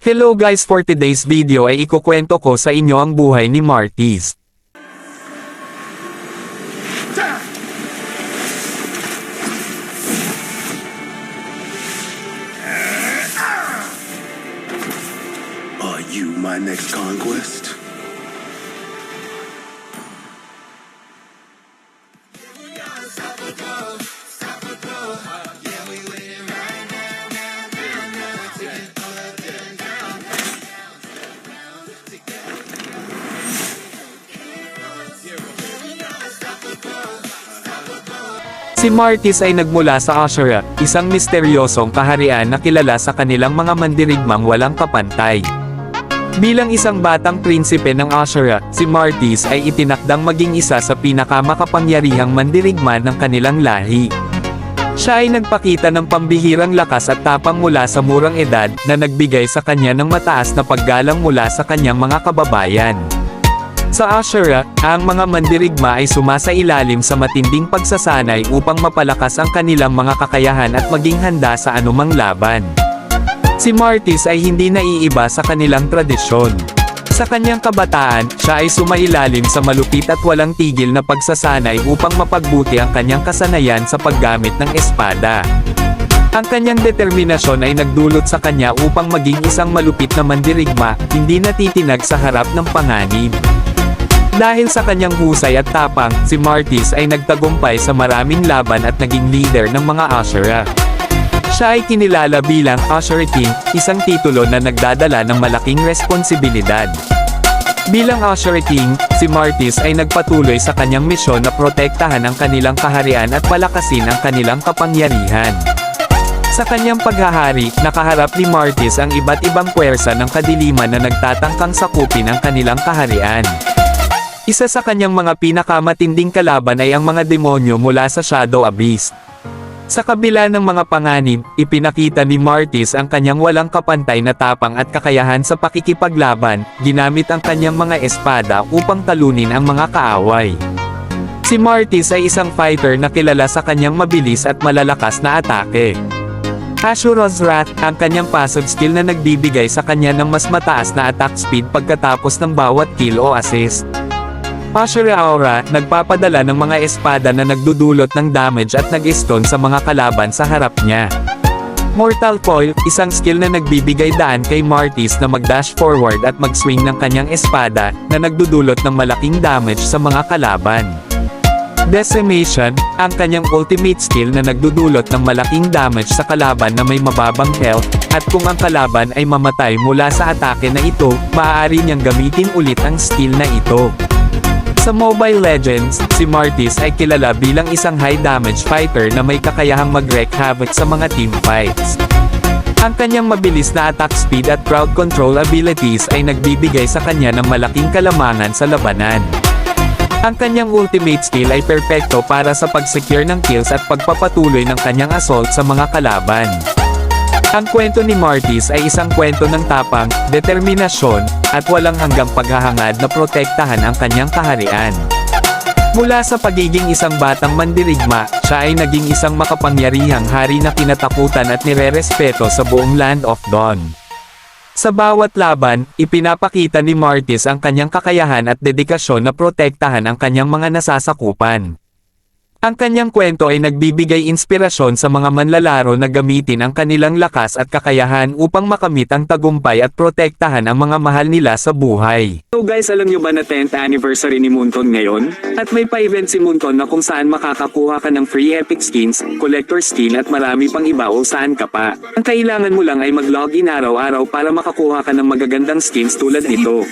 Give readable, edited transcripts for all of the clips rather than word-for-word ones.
Hello guys, for today's video ay ikukwento ko sa inyo ang buhay ni Martis. Are you my next conquest? Si Martis ay nagmula sa Ashura, isang misteryosong kaharian na kilala sa kanilang mga mandirigmang walang kapantay. Bilang isang batang prinsipe ng Ashura, si Martis ay itinakdang maging isa sa pinakamakapangyarihang mandirigma ng kanilang lahi. Siya ay nagpakita ng pambihirang lakas at tapang mula sa murang edad na nagbigay sa kanya ng mataas na paggalang mula sa kanyang mga kababayan. Sa Ashura, ang mga mandirigma ay sumasailalim sa matinding pagsasanay upang mapalakas ang kanilang mga kakayahan at maging handa sa anumang laban. Si Martis ay hindi naiiba sa kanilang tradisyon. Sa kanyang kabataan, siya ay sumailalim sa malupit at walang tigil na pagsasanay upang mapagbuti ang kanyang kasanayan sa paggamit ng espada. Ang kanyang determinasyon ay nagdulot sa kanya upang maging isang malupit na mandirigma, hindi natitinag sa harap ng panganib. Dahil sa kanyang husay at tapang, si Martis ay nagtagumpay sa maraming laban at naging leader ng mga Ashura. Siya ay kinilala bilang Ashura King, isang titulo na nagdadala ng malaking responsibilidad. Bilang Ashura King, si Martis ay nagpatuloy sa kanyang misyon na protektahan ang kanilang kaharian at palakasin ang kanilang kapangyarihan. Sa kanyang paghahari, nakaharap ni Martis ang iba't ibang puwersa ng kadiliman na nagtatangkang sakupin ang kanilang kaharian. Isa sa kanyang mga pinakamatinding kalaban ay ang mga demonyo mula sa Shadow Abyss. Sa kabila ng mga panganib, ipinakita ni Martis ang kanyang walang kapantay na tapang at kakayahan sa pakikipaglaban, ginamit ang kanyang mga espada upang talunin ang mga kaaway. Si Martis ay isang fighter na kilala sa kanyang mabilis at malalakas na atake. Ashura's Wrath, ang kanyang passive skill na nagbibigay sa kanya ng mas mataas na attack speed pagkatapos ng bawat kill o assist. Ashura Aura, nagpapadala ng mga espada na nagdudulot ng damage at nag-stun sa mga kalaban sa harap niya. Mortal Coil, isang skill na nagbibigay daan kay Martis na mag-dash forward at mag-swing ng kanyang espada, na nagdudulot ng malaking damage sa mga kalaban. Decimation, ang kanyang ultimate skill na nagdudulot ng malaking damage sa kalaban na may mababang health, at kung ang kalaban ay mamatay mula sa atake na ito, maaari niyang gamitin ulit ang skill na ito. Sa Mobile Legends, si Martis ay kilala bilang isang high-damage fighter na may kakayahang mag-wreak havoc sa mga team fights. Ang kanyang mabilis na attack speed at crowd control abilities ay nagbibigay sa kanya ng malaking kalamangan sa labanan. Ang kanyang ultimate skill ay perpekto para sa pag-secure ng kills at pagpapatuloy ng kanyang assault sa mga kalaban. Ang kwento ni Martis ay isang kwento ng tapang, determinasyon, at walang hanggang paghahangad na protektahan ang kanyang kaharian. Mula sa pagiging isang batang mandirigma, siya ay naging isang makapangyarihang hari na kinatakutan at nirerespeto sa buong Land of Dawn. Sa bawat laban, ipinapakita ni Martis ang kanyang kakayahan at dedikasyon na protektahan ang kanyang mga nasasakupan. Ang kanyang kwento ay nagbibigay inspirasyon sa mga manlalaro na gamitin ang kanilang lakas at kakayahan upang makamit ang tagumpay at protektahan ang mga mahal nila sa buhay. So guys, alam nyo ba na 10th anniversary ni Moonton ngayon? At may pa-event si Moonton na kung saan makakakuha ka ng free epic skins, collector skin at marami pang iba o saan ka pa. Ang kailangan mo lang ay mag-login araw-araw para makakuha ka ng magagandang skins tulad nito.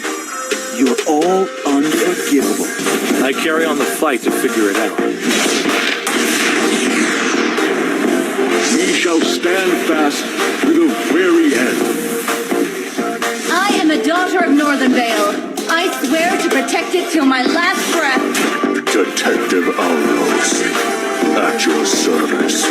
You're all unforgivable. I carry on the fight to figure it out. We shall stand fast to the very end. I am a daughter of Northern Vale. I swear to protect it till my last breath. Detective Auros, at your service.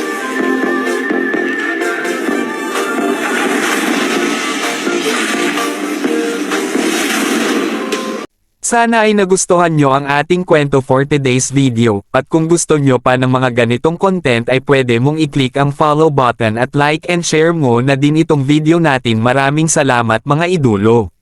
Sana ay nagustuhan nyo ang ating kwento for today's video, at kung gusto nyo pa ng mga ganitong content ay pwede mong i-click ang follow button at like and share mo na din itong video natin. Maraming salamat mga idolo.